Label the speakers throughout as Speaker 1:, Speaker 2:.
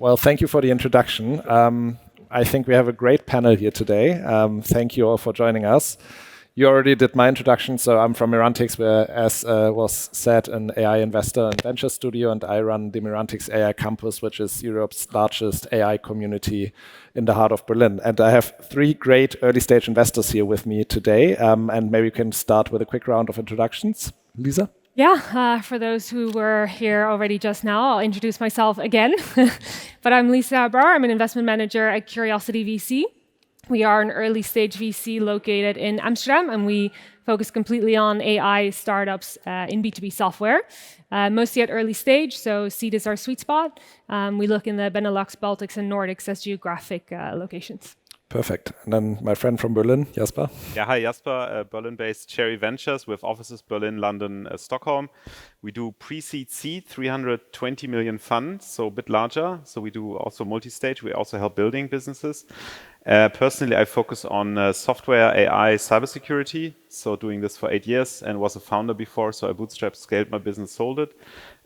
Speaker 1: Well, thank you for the introduction. I think we have a great panel here today. Thank you all for joining us. You already did my introduction, so I'm from Mirantics, where, as was said, an AI investor and venture studio, and I run the Mirantics AI Campus, which is Europe's largest AI community in the heart of Berlin. And I have three great early-stage investors here with me today, and maybe we can start with a quick round of introductions. Lisa?
Speaker 2: Yeah, for those who were here already just now, I'll introduce myself again. But I'm Lisa Brouwer. I'm an investment manager at Curiosity VC. We are an early stage VC located in Amsterdam, and we focus completely on AI startups in B2B software, mostly at early stage. So seed is our sweet spot. We look in the Benelux, Baltics, and Nordics as geographic locations.
Speaker 1: Perfect. And then my friend from Berlin, Jasper.
Speaker 3: Yeah, hi, Jasper, Berlin-based Cherry Ventures with offices Berlin, London, Stockholm. We do pre-seed seed, 320 million funds, so a bit larger. So we do also multi-stage. We also help building businesses. Personally, I focus on software, AI, cybersecurity. So doing this for 8 years and was a founder before. So I bootstrapped, scaled my business, sold it.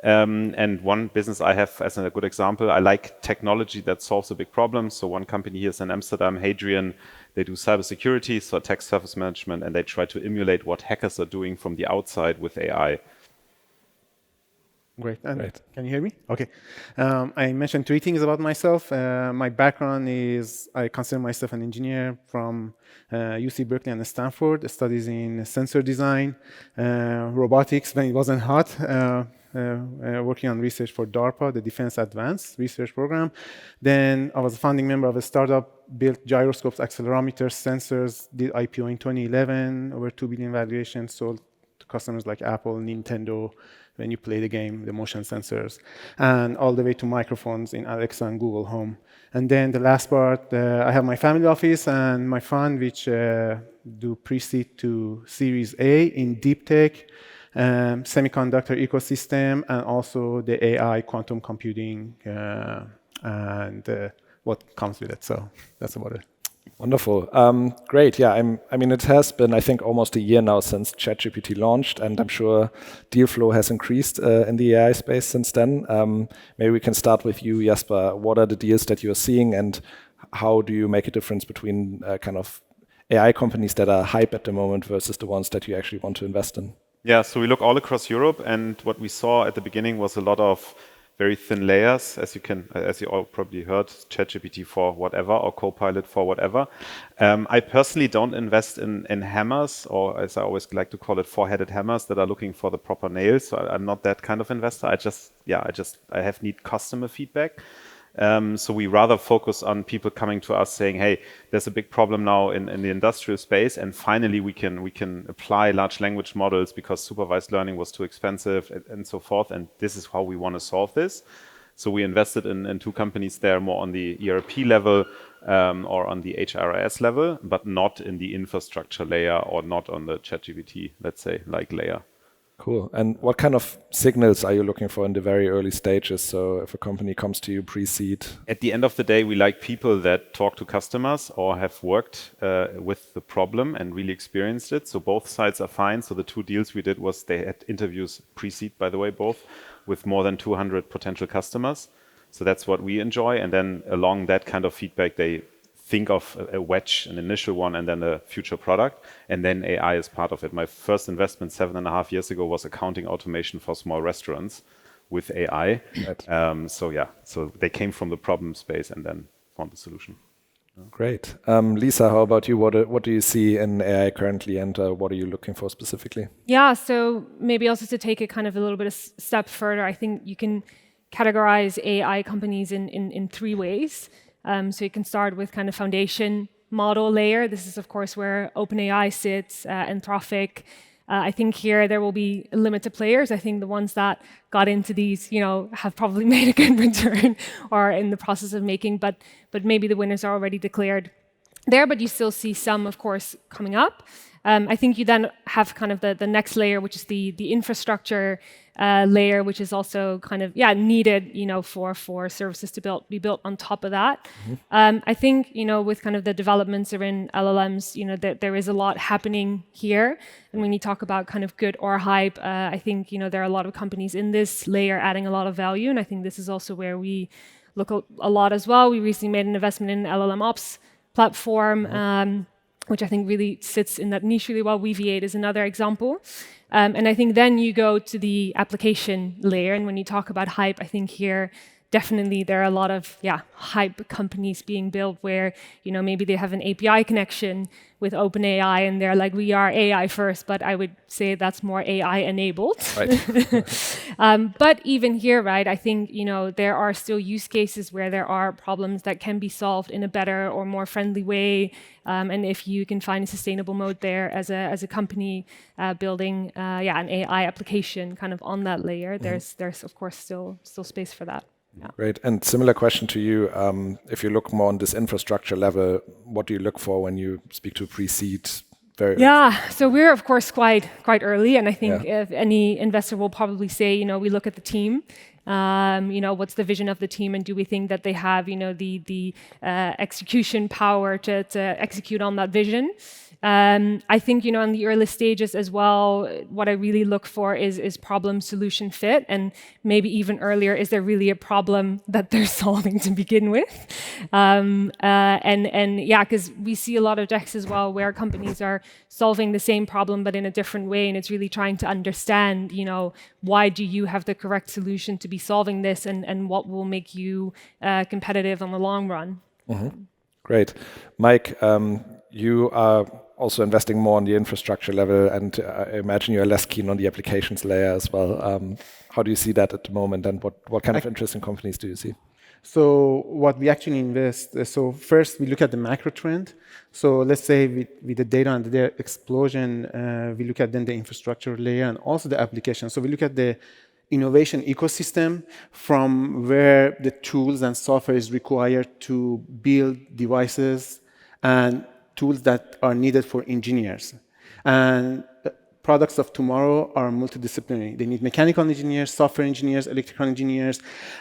Speaker 3: And one business I have as a good example, I like technology that solves a big problem. So one company here is in Amsterdam, Hadrian. They do cybersecurity, so attack surface management, and they try to emulate what hackers are doing from the outside with AI.
Speaker 4: Great. Can you hear me? Okay. I mentioned three things about myself. My background is I consider myself an engineer from UC Berkeley and Stanford, studies in sensor design, robotics when it wasn't hot, working on research for DARPA, the Defense Advanced Research Program. Then I was a founding member of a startup, built gyroscopes, accelerometers, sensors, did IPO in 2011, over 2 billion valuation, sold to customers like Apple, Nintendo, when you play the game, the motion sensors, and all the way to microphones in Alexa and Google Home. And then the last part, I have my family office and my fund, which do pre-seed to Series A in deep tech, semiconductor ecosystem, and also the AI quantum computing and what comes with it. So that's about it.
Speaker 1: Wonderful. Great. Yeah, I mean, it has been, I think, almost a year now since ChatGPT launched, and I'm sure deal flow has increased in the AI space since then. Maybe we can start with you, Jasper. What are the deals that you're seeing, and how do you make a difference between kind of AI companies that are hype at the moment versus the ones that you actually want to invest in?
Speaker 3: Yeah, so we look all across Europe, and what we saw at the beginning was a lot of very thin layers, as you all probably heard, ChatGPT for whatever or Copilot for whatever. I personally don't invest in hammers, or as I always like to call it, four-headed hammers that are looking for the proper nails. So I'm not that kind of investor. I need customer feedback. So we rather focus on people coming to us saying, hey, there's a big problem now in the industrial space, and finally we can apply large language models because supervised learning was too expensive and so forth, and this is how we want to solve this. So we invested in two companies there, more on the ERP level or on the HRIS level, but not in the infrastructure layer or not on the ChatGPT, let's say, like layer.
Speaker 1: Cool. And what kind of signals are you looking for in the very early stages? So if a company comes to you pre-seed?
Speaker 3: At the end of the day, we like people that talk to customers or have worked with the problem and really experienced it. So both sides are fine. So the two deals we did was they had interviews pre-seed, by the way, both with more than 200 potential customers. So that's what we enjoy. And then along that kind of feedback, they think of a wedge, an initial one, and then a future product. And then AI is part of it. My first investment 7.5 years ago was accounting automation for small restaurants with AI.
Speaker 1: Right.
Speaker 3: So they came from the problem space and then found the solution.
Speaker 1: Great. Lisa, how about you? What do you see in AI currently, and what are you looking for specifically?
Speaker 2: Yeah, so maybe also to take it kind of a little bit of step further, I think you can categorize AI companies in three ways. So you can start with kind of foundation model layer. This is, of course, where OpenAI sits, Anthropic. I think here there will be limited players. I think the ones that got into these, have probably made a good return or are in the process of making, but maybe the winners are already declared there, but you still see some, of course, coming up. I think you then have kind of the next layer, which is the infrastructure layer, which is also kind of needed, for services to be built on top of that. Mm-hmm. I think with kind of the developments around LLMs, that there is a lot happening here. And when you talk about kind of good or hype, I think there are a lot of companies in this layer adding a lot of value, and I think this is also where we look a lot as well. We recently made an investment in an LLM Ops platform, which I think really sits in that niche really well. Weaviate is another example. And I think then you go to the application layer. And when you talk about hype, I think here definitely there are a lot of hype companies being built where maybe they have an API connection with OpenAI and they're like, we are AI first, but I would say that's more AI enabled.
Speaker 1: Right.
Speaker 2: But even here, right, I think there are still use cases where there are problems that can be solved in a better or more friendly way. And if you can find a sustainable mode there as a company building an AI application kind of on that layer, there's of course still space for that. Yeah.
Speaker 1: Great. And similar question to you. If you look more on this infrastructure level, what do you look for when you speak to pre-seed?
Speaker 2: So we're of course quite early, and I think if any investor will probably say, we look at the team. What's the vision of the team, and do we think that they have, the execution power to execute on that vision? I think, in the early stages as well, what I really look for is problem solution fit, and maybe even earlier, is there really a problem that they're solving to begin with? Because we see a lot of decks as well where companies are solving the same problem but in a different way, and it's really trying to understand, why do you have the correct solution to be solving this, and what will make you competitive on the long run.
Speaker 1: Great. Mike, you are also investing more on the infrastructure level, and I imagine you're less keen on the applications layer as well. How do you see that at the moment, and what kind of interesting companies do you see?
Speaker 4: So what we actually invest, so first we look at the macro trend. So let's say with the data and the explosion, we look at then the infrastructure layer and also the application. So we look at the innovation ecosystem from where the tools and software is required to build devices and tools that are needed for engineers. And products of tomorrow are multidisciplinary. They need mechanical engineers, software engineers, electrical engineers,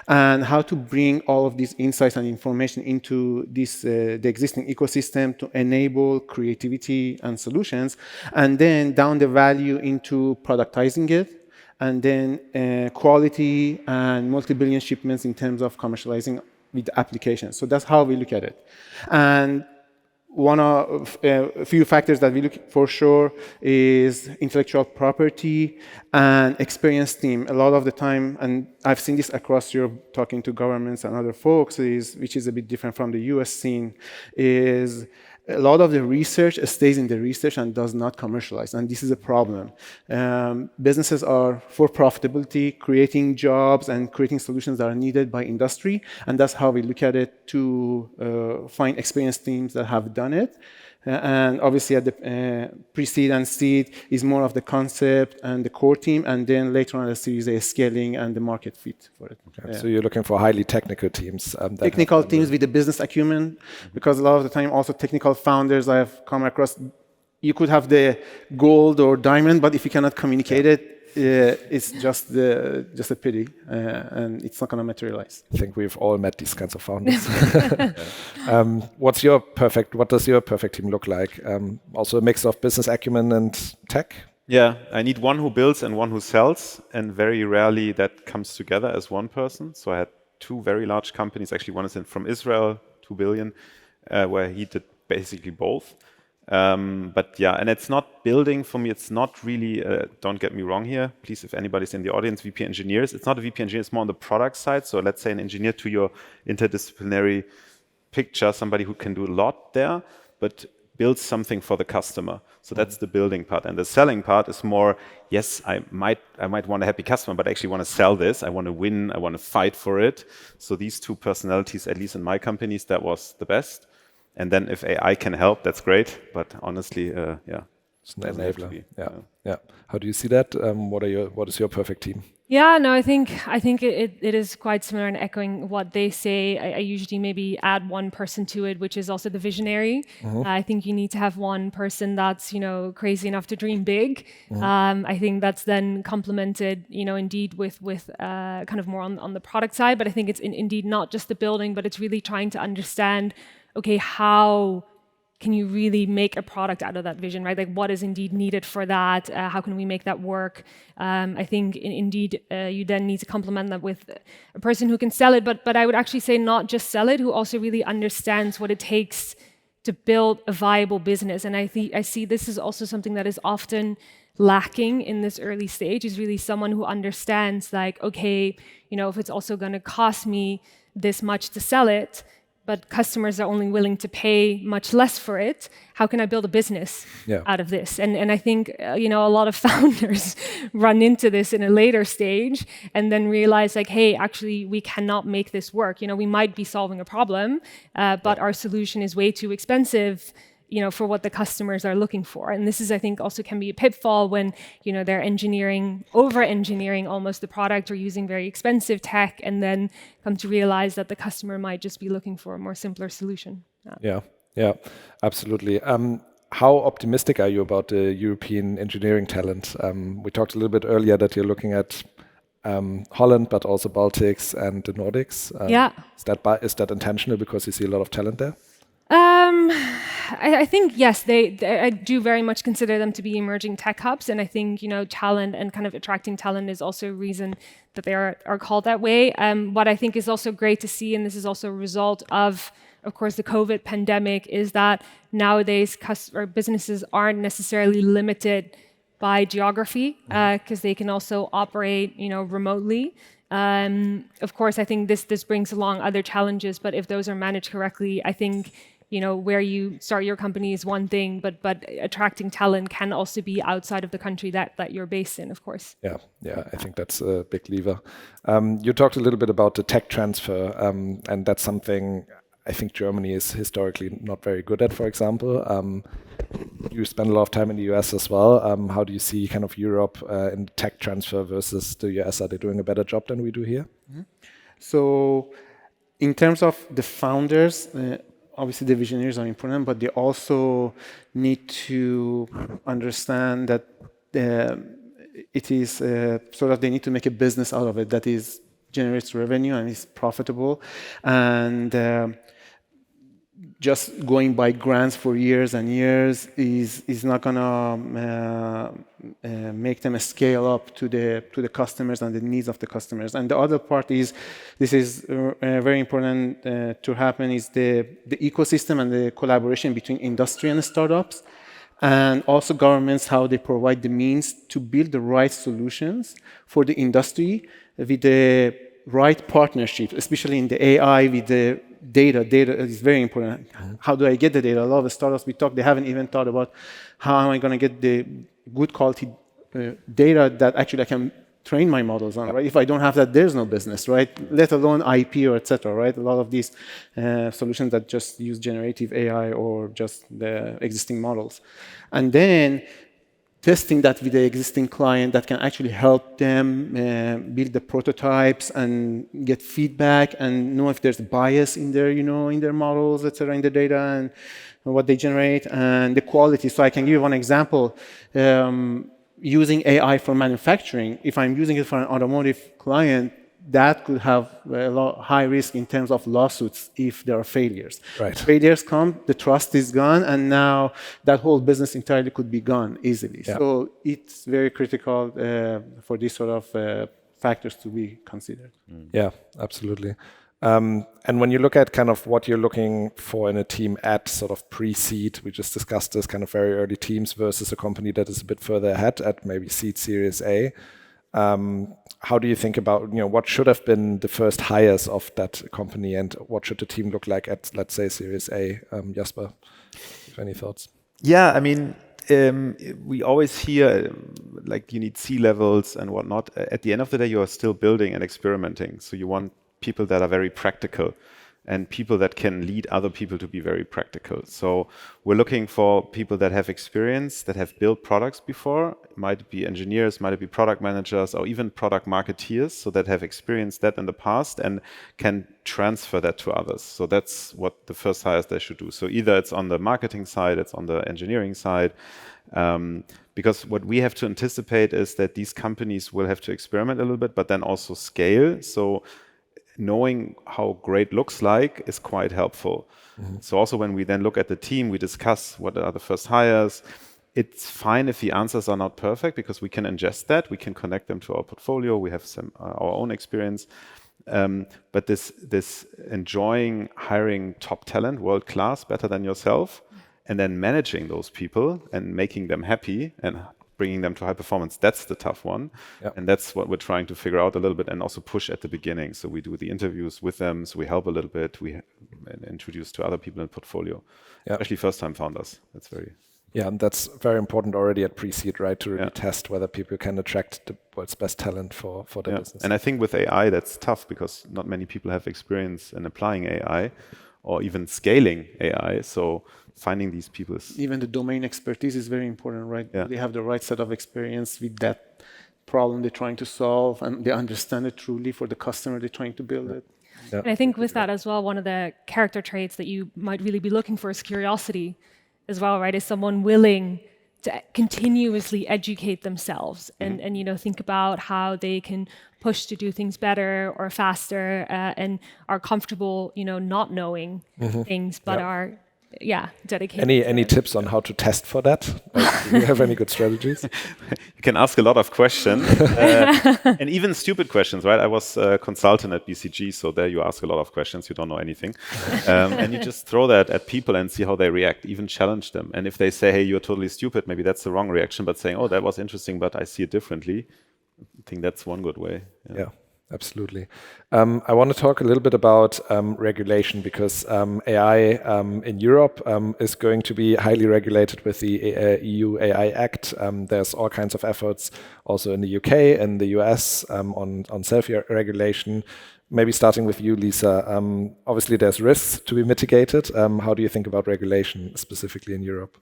Speaker 4: and how to bring all of these insights and information into this the existing ecosystem to enable creativity and solutions, and then down the value into productizing it, and then quality and multi-billion shipments in terms of commercializing with the applications. So that's how we look at it. And one of a few factors that we look for sure is intellectual property and experienced team. A lot of the time, and I've seen this across Europe talking to governments and other folks, which is a bit different from the US scene, is a lot of the research stays in the research and does not commercialize, and this is a problem. Businesses are for profitability, creating jobs and creating solutions that are needed by industry, and that's how we look at it to find experienced teams that have done it. And obviously at the pre-seed and seed is more of the concept and the core team, and then later on the Series A scaling and the market fit for it.
Speaker 1: Okay. So you're looking for highly technical teams.
Speaker 4: Technical teams with the business acumen, because a lot of the time also technical founders I have come across, you could have the gold or diamond, but if you cannot communicate it, it's just a pity, and it's not going to materialize.
Speaker 1: I think we've all met these kinds of founders. What does your perfect team look like? Also a mix of business acumen and tech?
Speaker 3: Yeah, I need one who builds and one who sells, and very rarely that comes together as one person. So I had two very large companies. Actually, one is from Israel, 2 billion, where he did basically both. But yeah, and it's not building for me. It's not really, don't get me wrong here. Please, if anybody's in the audience, VP engineers, it's not a VP engineer, it's more on the product side. So let's say an engineer to your interdisciplinary picture, somebody who can do a lot there, but builds something for the customer. So that's the building part. And the selling part is more, yes, I might want a happy customer, but I actually want to sell this. I want to win. I want to fight for it. So these two personalities, at least in my companies, that was the best. And then if AI can help, that's great. But honestly,
Speaker 1: it's an enabler. Yeah. How do you see that? What is your perfect team?
Speaker 2: Yeah, no, I think it is quite similar in echoing what they say. I usually maybe add one person to it, which is also the visionary. I think you need to have one person that's crazy enough to dream big. I think that's then complemented indeed with kind of more on the product side. But I think it's indeed not just the building, but it's really trying to understand, okay, how can you really make a product out of that vision, right? Like what is indeed needed for that? How can we make that work? I think indeed you then need to complement that with a person who can sell it, but I would actually say not just sell it, who also really understands what it takes to build a viable business. And I see this is also something that is often lacking in this early stage, is really someone who understands like, okay, if it's also going to cost me this much to sell it, but customers are only willing to pay much less for it, how can I build a business out of this? And I think a lot of founders run into this in a later stage and then realize like, hey, actually we cannot make this work. We might be solving a problem, but our solution is way too expensive for what the customers are looking for. And this is, I think, also can be a pitfall when, they're over-engineering almost the product or using very expensive tech and then come to realize that the customer might just be looking for a more simpler solution.
Speaker 1: Yeah, absolutely. How optimistic are you about the European engineering talent? We talked a little bit earlier that you're looking at Holland, but also Baltics and the Nordics. Is that intentional because you see a lot of talent there?
Speaker 2: I think, yes, I do very much consider them to be emerging tech hubs. And I think, talent and kind of attracting talent is also a reason that they are called that way. What I think is also great to see, and this is also a result of course, the COVID pandemic, is that nowadays businesses aren't necessarily limited by geography because they can also operate, remotely. Of course, I think this brings along other challenges, but if those are managed correctly, I think where you start your company is one thing, but attracting talent can also be outside of the country that you're based in, of course.
Speaker 1: Yeah, I think that's a big lever. You talked a little bit about the tech transfer, and that's something I think Germany is historically not very good at, for example. You spend a lot of time in the US as well. How do you see kind of Europe in tech transfer versus the US? Are they doing a better job than we do here?
Speaker 4: Mm-hmm. So in terms of the founders, obviously the visionaries are important, but they also need to understand that it is sort of they need to make a business out of it that generates revenue and is profitable. And just going by grants for years and years is not gonna make them scale up to the customers and the needs of the customers. And the other part is, this is very important to happen, is the ecosystem and the collaboration between industry and startups, and also governments, how they provide the means to build the right solutions for the industry with the right partnership, especially in the AI with the data. Data is very important. How do I get the data? A lot of the startups we talk, they haven't even thought about how am I going to get the good quality data that actually I can train my models on, right? If I don't have that, there's no business, right? Let alone IP or etc., right? A lot of these solutions that just use generative AI or just the existing models. And then testing that with the existing client that can actually help them build the prototypes and get feedback and know if there's bias in their, in their models, etc., in the data and what they generate, and the quality. So I can give you one example. Using AI for manufacturing, if I'm using it for an automotive client, that could have a high risk in terms of lawsuits if there are failures.
Speaker 1: Right.
Speaker 4: Failures come, the trust is gone, and now that whole business entirely could be gone easily. Yeah. So it's very critical for these sort of factors to be considered.
Speaker 1: Yeah, absolutely. And when you look at kind of what you're looking for in a team at sort of pre-seed, we just discussed this kind of very early teams versus a company that is a bit further ahead at maybe seed Series A. How do you think about, what should have been the first hires of that company and what should the team look like at, let's say, Series A? Jasper, any thoughts?
Speaker 3: Yeah, I mean, we always hear like you need C-levels and whatnot. At the end of the day, you are still building and experimenting. So you want people that are very practical and people that can lead other people to be very practical. So we're looking for people that have experience, that have built products before. It might be engineers, might be product managers, or even product marketeers, so that have experienced that in the past and can transfer that to others. So that's what the first hires they should do. So either it's on the marketing side, it's on the engineering side, because what we have to anticipate is that these companies will have to experiment a little bit, but then also scale. So knowing how great looks like is quite helpful. So also when we then look at the team, we discuss what are the first hires. It's fine if the answers are not perfect because we can ingest that. We can connect them to our portfolio. We have some our own experience. But this enjoying hiring top talent, world class, better than yourself, and then managing those people and making them happy and bringing them to high performance, that's the tough one.
Speaker 1: Yep.
Speaker 3: And that's what we're trying to figure out a little bit and also push at the beginning. So we do the interviews with them, so we help a little bit, we introduce to other people in the portfolio, especially first-time founders. That's very...
Speaker 1: Yeah, and that's very important already at pre-seed, right? To really test whether people can attract the world's best talent for their business.
Speaker 3: And I think with AI, that's tough because not many people have experience in applying AI or even scaling AI. So finding these people is...
Speaker 4: Even the domain expertise is very important, right?
Speaker 3: Yeah.
Speaker 4: They have the right set of experience with that problem they're trying to solve, and they understand it truly for the customer they're trying to build it.
Speaker 1: Yeah.
Speaker 2: And I think with that as well, one of the character traits that you might really be looking for is curiosity as well, right? Is someone willing to continuously educate themselves and you know, think about how they can push to do things better or faster and are comfortable, you know, not knowing things, but are dedicated.
Speaker 1: Any tips on how to test for that? Like, do you have any good strategies?
Speaker 3: You can ask a lot of questions and even stupid questions, right? I was a consultant at BCG, so there you ask a lot of questions, you don't know anything. And you just throw that at people and see how they react, even challenge them. And if they say, hey, you're totally stupid, maybe that's the wrong reaction, but saying, oh, that was interesting, but I see it differently. I think that's one good way.
Speaker 1: Yeah. Absolutely. I want to talk a little bit about regulation because AI in Europe is going to be highly regulated with the EU AI Act. There's all kinds of efforts also in the UK and the US on self-regulation. Maybe starting with you, Lisa. Obviously, there's risks to be mitigated. How do you think about regulation specifically in Europe?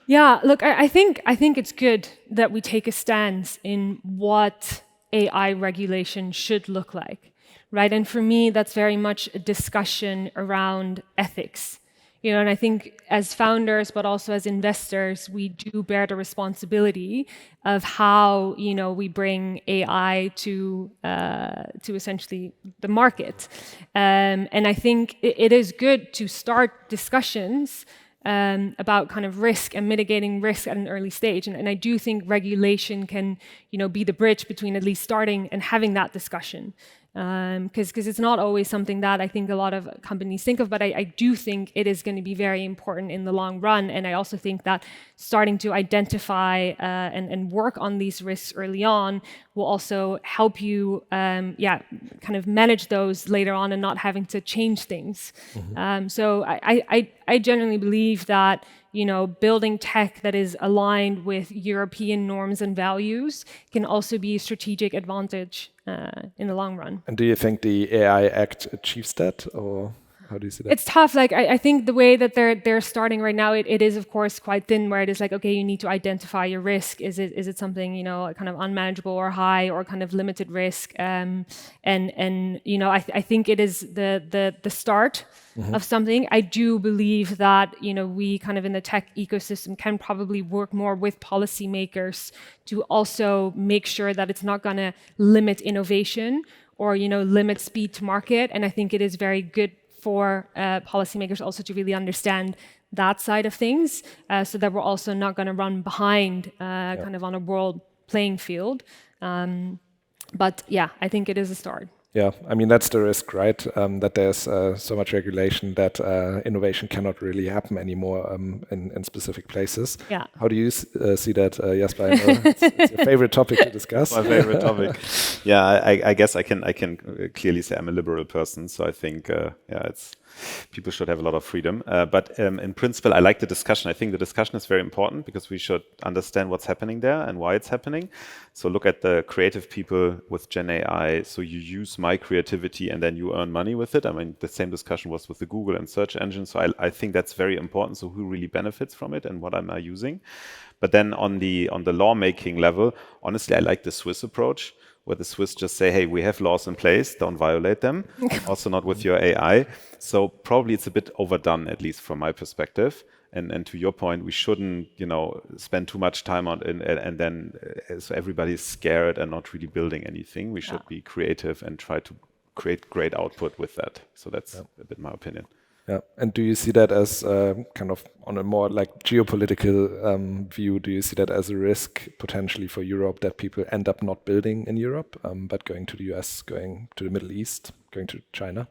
Speaker 2: Yeah, look, I think it's good that we take a stance in what AI regulation should look like, right? And for me, that's very much a discussion around ethics. You know, and I think as founders, but also as investors, we do bear the responsibility of how, you know, we bring AI to essentially the market. And I think it is good to start discussions about kind of risk and mitigating risk at an early stage. And I do think regulation can, you know, be the bridge between at least starting and having that discussion. Because it's not always something that I think a lot of companies think of, but I do think it is going to be very important in the long run. And I also think that starting to identify and work on these risks early on will also help you, kind of manage those later on and not having to change things. So I generally believe that, you know, building tech that is aligned with European norms and values can also be a strategic advantage in the long run.
Speaker 1: And do you think the AI Act achieves that, or how do you see that?
Speaker 2: It's tough. Like I think the way that they're starting right now, it is of course quite thin. Where it is like, okay, you need to identify your risk. Is it something, you know, kind of unmanageable or high or kind of limited risk? And you know, I think it is the start of something. I do believe that, you know, we kind of in the tech ecosystem can probably work more with policymakers to also make sure that it's not going to limit innovation or, you know, limit speed to market. And I think it is very good for policymakers also to really understand that side of things, so that we're also not going to run behind kind of on a world playing field. But yeah, I think it is a start.
Speaker 1: Yeah, I mean, that's the risk, right? That there's so much regulation that innovation cannot really happen anymore in specific places.
Speaker 2: Yeah.
Speaker 1: How do you see that, Jasper? I know it's your favorite topic to discuss.
Speaker 3: My favorite topic. Yeah, I guess I can clearly say I'm a liberal person, so I think it's people should have a lot of freedom. But in principle, I like the discussion. I think the discussion is very important because we should understand what's happening there and why it's happening. So look at the creative people with Gen AI. So you use my creativity and then you earn money with it. I mean, the same discussion was with the Google and search engine. So I think that's very important. So who really benefits from it and what am I using? But then on the lawmaking level, honestly, I like the Swiss approach, where the Swiss just say, hey, we have laws in place, don't violate them, also not with your AI. So probably it's a bit overdone, at least from my perspective. And to your point, we shouldn't, you know, spend too much time on it and then so everybody's scared and not really building anything. We should be creative and try to create great output with that. So that's a bit my opinion.
Speaker 1: Yeah. And do you see that as kind of on a more like geopolitical view? Do you see that as a risk potentially for Europe that people end up not building in Europe, but going to the US, going to the Middle East, going to China?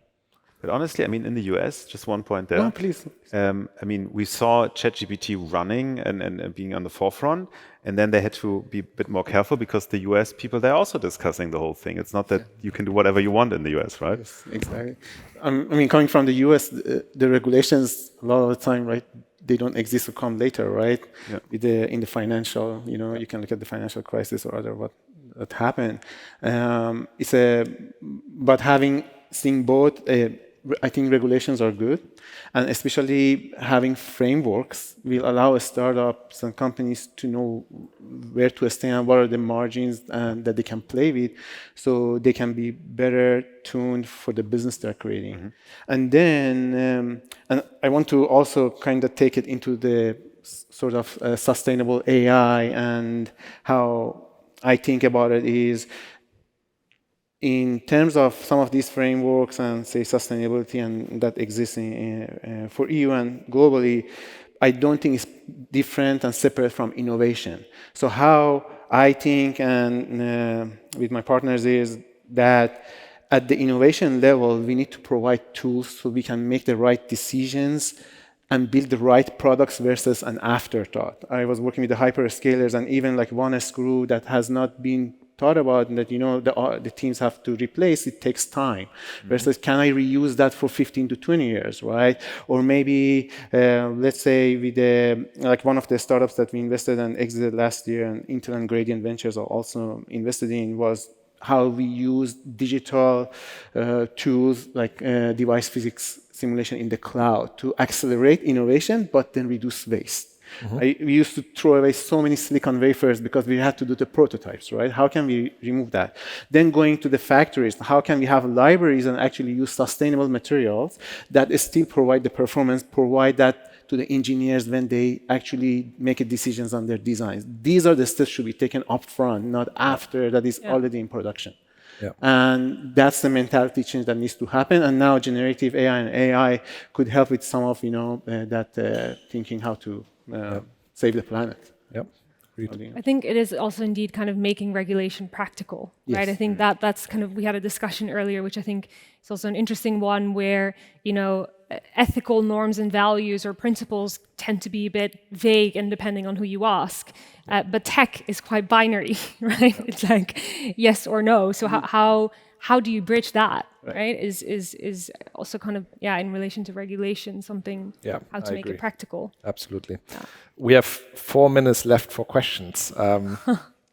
Speaker 3: But honestly, I mean, in the US, just one point there.
Speaker 4: No, please.
Speaker 3: I mean, we saw ChatGPT running and being on the forefront, and then they had to be a bit more careful because the US people, they're also discussing the whole thing. It's not that you can do whatever you want in the US, right?
Speaker 4: Yes, exactly. I mean, coming from the US, the regulations, a lot of the time, right, they don't exist or come later, right?
Speaker 3: Yeah.
Speaker 4: In the financial, you can look at the financial crisis or other what happened. But seeing both, I think regulations are good, and especially having frameworks will allow startups and companies to know where to stay and what are the margins that they can play with, so they can be better tuned for the business they're creating. Mm-hmm. And then, and I want to also kind of take it into the sort of sustainable AI, and how I think about it is, in terms of some of these frameworks and say sustainability and that exists for EU and globally, I don't think it's different and separate from innovation. So how I think and with my partners is that at the innovation level, we need to provide tools so we can make the right decisions and build the right products versus an afterthought. I was working with the hyperscalers, and even like one screw that has not been thought about, and that the teams have to replace, it takes time. Mm-hmm. Versus, can I reuse that for 15 to 20 years, right? Or maybe, let's say with like one of the startups that we invested and exited last year, and Intel and Gradient Ventures are also invested in, was how we use digital tools like device physics simulation in the cloud to accelerate innovation, but then reduce waste. Mm-hmm. We used to throw away so many silicon wafers because we had to do the prototypes, right? How can we remove that? Then going to the factories, how can we have libraries and actually use sustainable materials that still provide the performance, provide that to the engineers when they actually make decisions on their designs? These are the steps should be taken up front, not after that is already in production. Yeah. And that's the mentality change that needs to happen. And now generative AI and AI could help with some of that thinking how to save the planet.
Speaker 1: Yep.
Speaker 2: I think it is also indeed kind of making regulation practical, right? I think that's kind of, we had a discussion earlier, which I think is also an interesting one, where, ethical norms and values or principles tend to be a bit vague and depending on who you ask. But tech is quite binary, right? It's like yes or no. So how do you bridge that, right? Is also kind of, in relation to regulation, something, how to make it practical.
Speaker 1: Absolutely. Yeah. We have 4 minutes left for questions.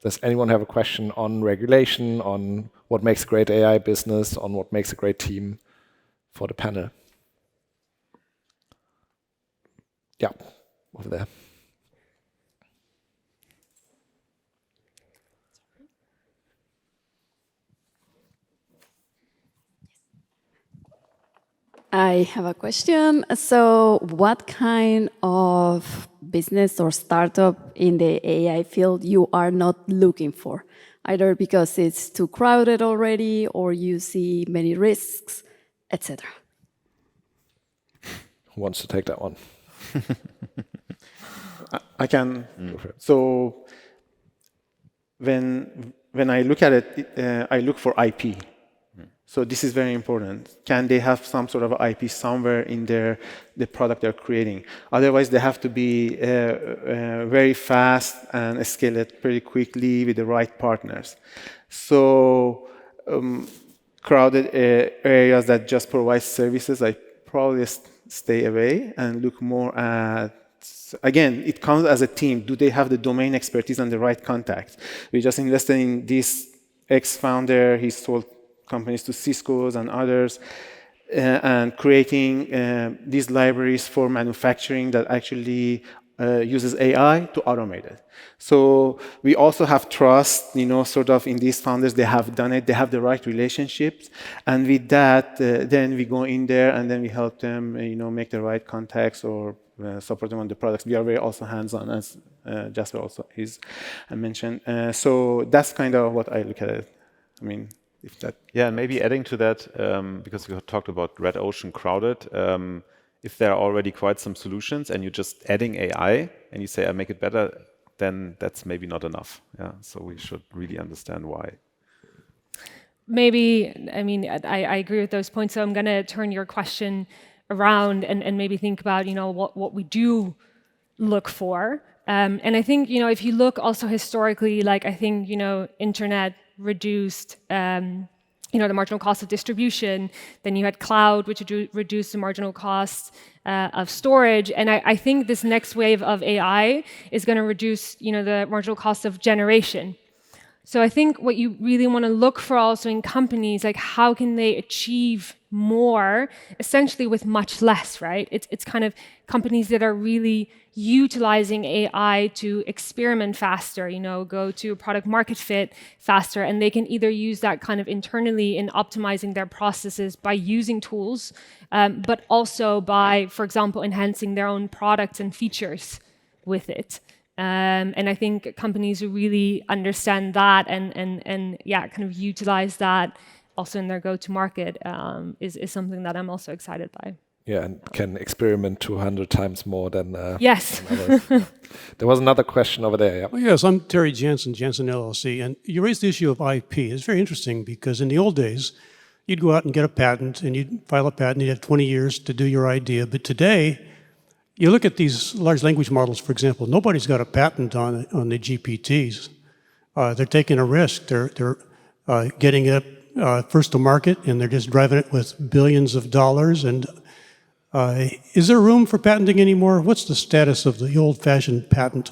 Speaker 1: Does anyone have a question on regulation, on what makes a great AI business, on what makes a great team for the panel? Yeah, over there.
Speaker 5: I have a question. So what kind of business or startup in the AI field you are not looking for? Either because it's too crowded already, or you see many risks, etc.
Speaker 1: Who wants to take that one?
Speaker 4: I can. So when I look at it, I look for IP. So this is very important. Can they have some sort of IP somewhere in the product they're creating? Otherwise, they have to be very fast and scale it pretty quickly with the right partners. So crowded areas that just provide services, I probably stay away and look more at, again, it comes as a team. Do they have the domain expertise and the right contacts? We just invested in this ex-founder. He sold companies to Cisco's and others, and creating these libraries for manufacturing that actually uses AI to automate it. So we also have trust, sort of in these founders. They have done it. They have the right relationships, and with that, then we go in there and then we help them, make the right contacts or support them on the products. We are very also hands-on, as Jasper also mentioned. So that's kind of what I look at it. I mean, If that.
Speaker 3: Yeah, and maybe adding to that, because you talked about red ocean crowded, if there are already quite some solutions and you're just adding AI and you say, I make it better, then that's maybe not enough. Yeah, so we should really understand why.
Speaker 2: Maybe, I mean, I agree with those points. So I'm going to turn your question around and maybe think about, what we do look for. And I think, if you look also historically, like I think, internet reduced, the marginal cost of distribution. Then you had cloud, which reduced the marginal cost of storage. And I think this next wave of AI is going to reduce, the marginal cost of generation. So I think what you really want to look for also in companies, like how can they achieve more, essentially with much less, right? It's kind of companies that are really utilizing AI to experiment faster, go to product market fit faster, and they can either use that kind of internally in optimizing their processes by using tools, but also by, for example, enhancing their own products and features with it. And I think companies who really understand that and yeah, kind of utilize that also in their go-to-market is something that I'm also excited by.
Speaker 1: Yeah, and can experiment 200 times more than
Speaker 2: yes.
Speaker 1: others. There was another question over there. Yeah.
Speaker 6: Well, yes, I'm Terry Jensen, Jensen LLC, and you raised the issue of IP. It's very interesting because in the old days, you'd go out and get a patent, and you'd file a patent, you'd have 20 years to do your idea. But today, you look at these large language models, for example, nobody's got a patent on the GPTs. They're taking a risk. They're getting it first to market, and they're just driving it with billions of dollars. And is there room for patenting anymore? What's the status of the old-fashioned patent?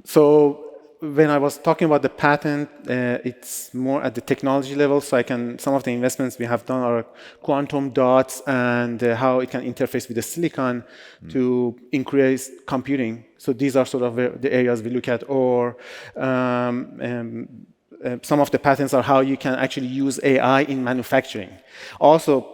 Speaker 4: So when I was talking about the patent, it's more at the technology level. So some of the investments we have done are quantum dots and how it can interface with the silicon to increase computing. So these are sort of the areas we look at. Or some of the patents are how you can actually use AI in manufacturing. Also,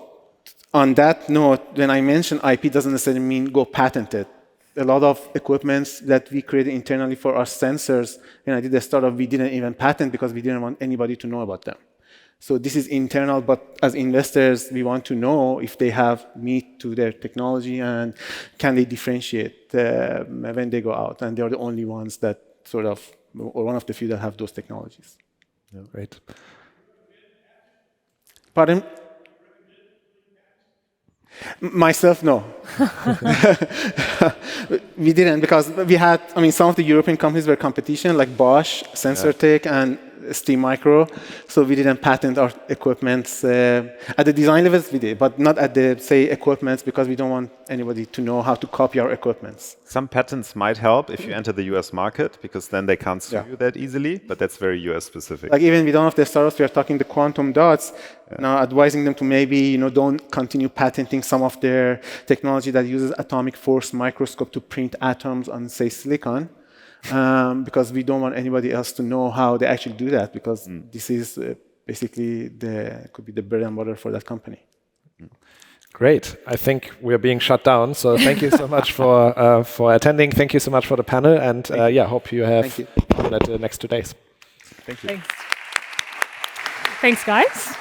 Speaker 4: on that note, when I mention IP, doesn't necessarily mean go patent it. A lot of equipments that we created internally for our sensors, when I did the startup, we didn't even patent because we didn't want anybody to know about them. So this is internal, but as investors, we want to know if they have meat to their technology and can they differentiate when they go out. And they're the only ones that sort of, or one of the few that have those technologies.
Speaker 1: Yeah. Great.
Speaker 4: Pardon? Myself, no. We didn't because we had, some of the European companies were competition, like Bosch, SensorTech, and STMicro. So we didn't patent our equipments. At the design levels, we did, but not at the, say, equipments, because we don't want anybody to know how to copy our equipments.
Speaker 3: Some patents might help if you enter the US market, because then they can't sue you that easily, but that's very US specific.
Speaker 4: Like even with one of the startups, we are talking the quantum dots, now advising them to maybe, don't continue patenting some of their technology that uses atomic force microscope to print atoms on, say, silicon. Because we don't want anybody else to know how they actually do that, because this is basically could be the bread and butter for that company.
Speaker 1: Great. I think we're being shut down. So thank you so much for attending. Thank you so much for the panel, and hope you have fun at the next 2 days.
Speaker 3: Thank you.
Speaker 2: Thanks guys.